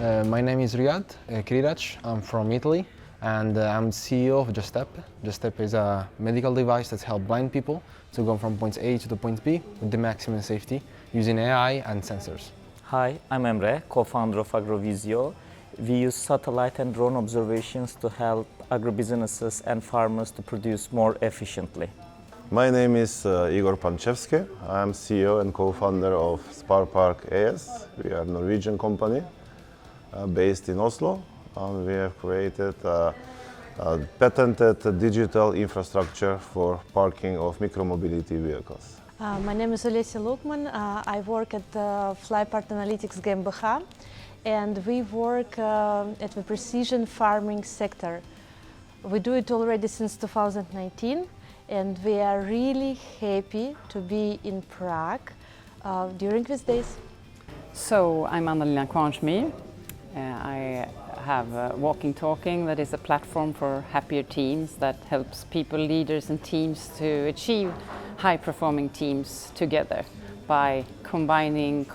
My name is Riyad Krirac. I'm from Italy and I'm CEO of JustStep. JustStep is a medical device that helps blind people to go from point A to the point B with the maximum safety using AI and sensors. Hi, I'm Emre, co-founder of Agrovisio. We use satellite and drone observations to help agribusinesses and farmers to produce more efficiently. My name is Igor Panchevsky. I'm CEO and co-founder of Sparpark AS. We are a Norwegian company based in Oslo. We have created a patented digital infrastructure for parking of micromobility vehicles. My name is Olesya Lukman. I work at Flypart Analytics GmbH, and we work at the precision farming sector. We do it already since 2019, and we are really happy to be in Prague during these days. So I'm Annalena Kvarnsmy. I have Walking Talking, that is a platform for happier teams that helps people, leaders and teams to achieve high-performing teams together by combining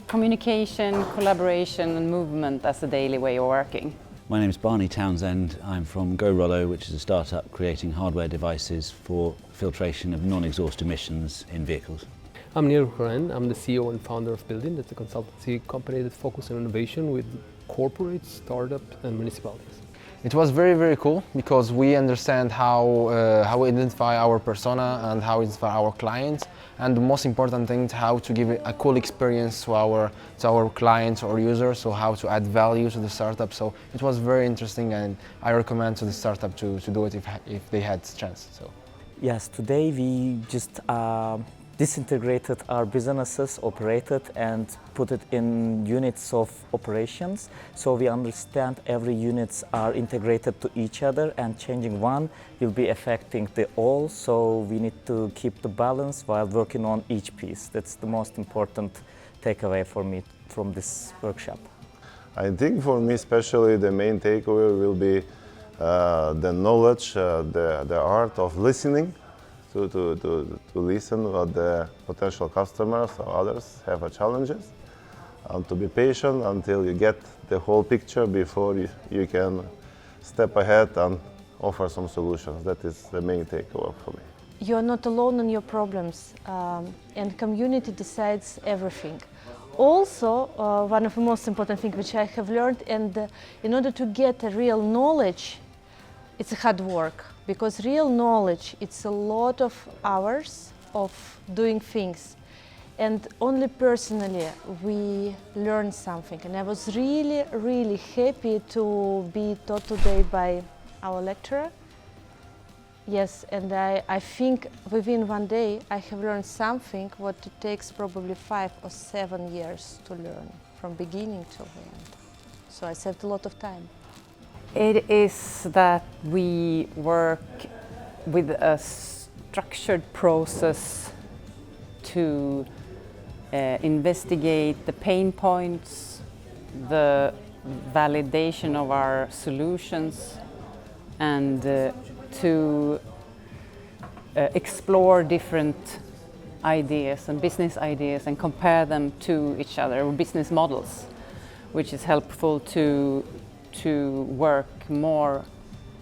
communication, collaboration and movement as a daily way of working. My name is Barney Townsend. I'm from GoRollo, which is a startup creating hardware devices for filtration of non-exhaust emissions in vehicles. I'm Neil Horan. I'm the CEO and founder of Buildinn. That's a consultancy company that focuses on innovation with corporates, startups and municipalities. It was very, very cool because we understand how we identify our persona and how we identify our clients, and the most important thing is how to give a cool experience to our clients or users, so how to add value to the startup. So it was very interesting, and I recommend to the startup to do it if they had the chance. So. Yes, today we just disintegrated our businesses, operated and put it in units of operations. So we understand every units are integrated to each other, and changing one will be affecting the all. So we need to keep the balance while working on each piece. That's the most important takeaway for me from this workshop. I think for me especially the main takeaway will be the knowledge, the art of listening. To listen what the potential customers or others have challenges, and to be patient until you get the whole picture before you can step ahead and offer some solutions. That is the main takeaway for me. You're not alone in your problems, and community decides everything. Also, one of the most important things which I have learned, and in order to get a real knowledge, it's hard work, because real knowledge, it's a lot of hours of doing things. And only personally we learn something. And I was really, really happy to be taught today by our lecturer. Yes, and I think within one day I have learned something what it takes probably 5 or 7 years to learn, from beginning to end. So I saved a lot of time. It is that we work with a structured process to investigate the pain points, the validation of our solutions, and to explore different ideas and business ideas and compare them to each other, or business models, which is helpful to work more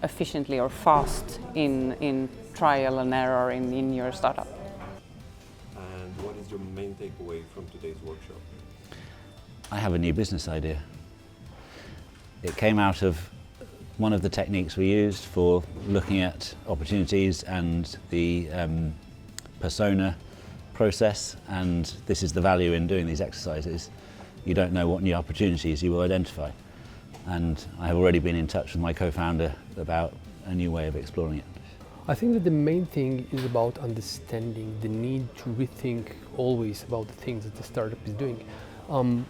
efficiently or fast in trial and error in your startup. And what is your main takeaway from today's workshop? I have a new business idea. It came out of one of the techniques we used for looking at opportunities and the persona process, and this is the value in doing these exercises. You don't know what new opportunities you will identify. And I have already been in touch with my co-founder about a new way of exploring it. I think that the main thing is about understanding the need to rethink always about the things that the startup is doing.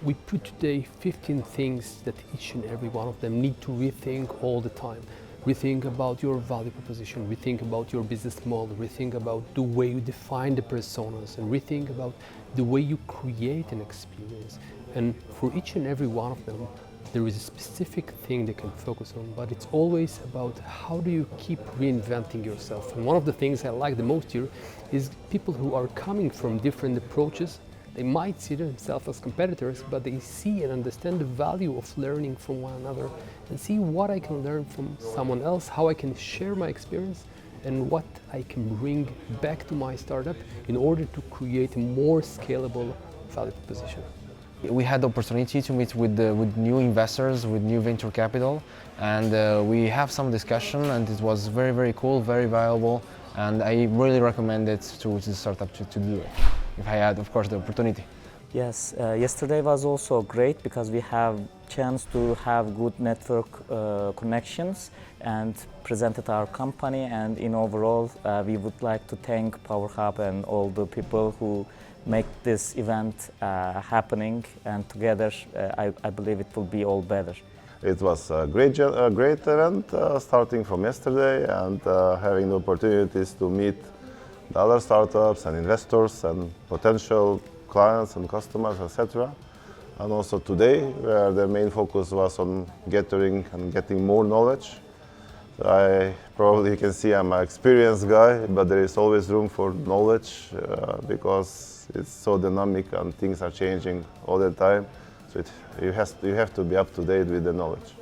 We put today 15 things that each and every one of them need to rethink all the time. Rethink about your value proposition, rethink about your business model, rethink about the way you define the personas, and rethink about the way you create an experience. And for each and every one of them, there is a specific thing they can focus on, but it's always about how do you keep reinventing yourself. And one of the things I like the most here is people who are coming from different approaches They might see themselves as competitors, but they see and understand the value of learning from one another and see what I can learn from someone else, how I can share my experience, and what I can bring back to my startup in order to create a more scalable value proposition. We had the opportunity to meet with new investors, with new venture capital, and we have some discussion, and it was very, very cool, very valuable, and I really recommend it to the startup to do it, if I had, of course, the opportunity. Yes, yesterday was also great because we have chance to have good network connections and presented our company, and in overall we would like to thank PowerHUB and all the people who make this event happening, and together I believe it will be all better. It was a great event starting from yesterday, and having the opportunities to meet the other startups and investors and potential clients and customers, etc. And also today, where the main focus was on gathering and getting more knowledge. I probably, you can see I'm an experienced guy, but there is always room for knowledge because it's so dynamic and things are changing all the time. So you have to be up to date with the knowledge.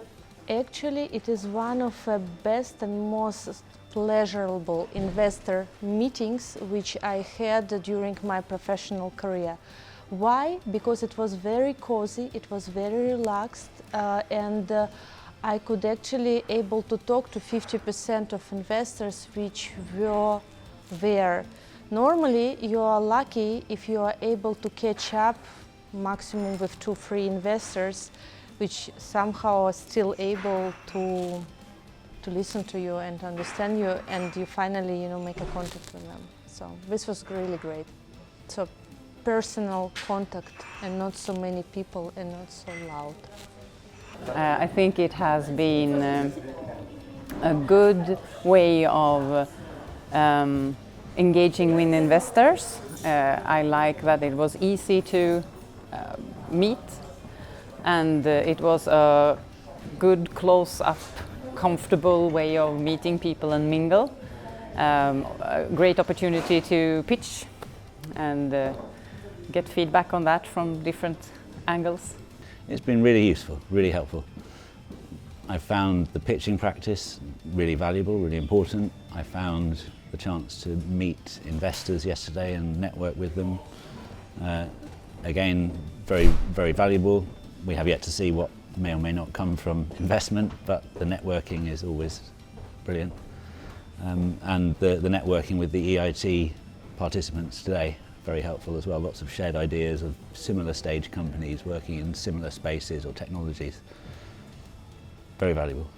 Actually, it is one of the best and most pleasurable investor meetings which I had during my professional career. Why? Because it was very cozy, it was very relaxed, and I could actually able to talk to 50% of investors which were there. Normally, you are lucky if you are able to catch up maximum with 2-3 investors which somehow are still able to listen to you and understand you, and you finally, make a contact with them. So this was really great. So personal contact and not so many people and not so loud. I think it has been a good way of engaging with investors. I like that it was easy to meet, and it was a good close-up, comfortable way of meeting people and mingle. A great opportunity to pitch and get feedback on that from different angles. It's been really useful, really helpful. I found the pitching practice really valuable, really important. I found the chance to meet investors yesterday and network with them. Again, very, very valuable. We have yet to see what may or may not come from investment, but the networking is always brilliant. And the networking with the EIT participants today, very helpful as well. Lots of shared ideas of similar stage companies working in similar spaces or technologies. Very valuable.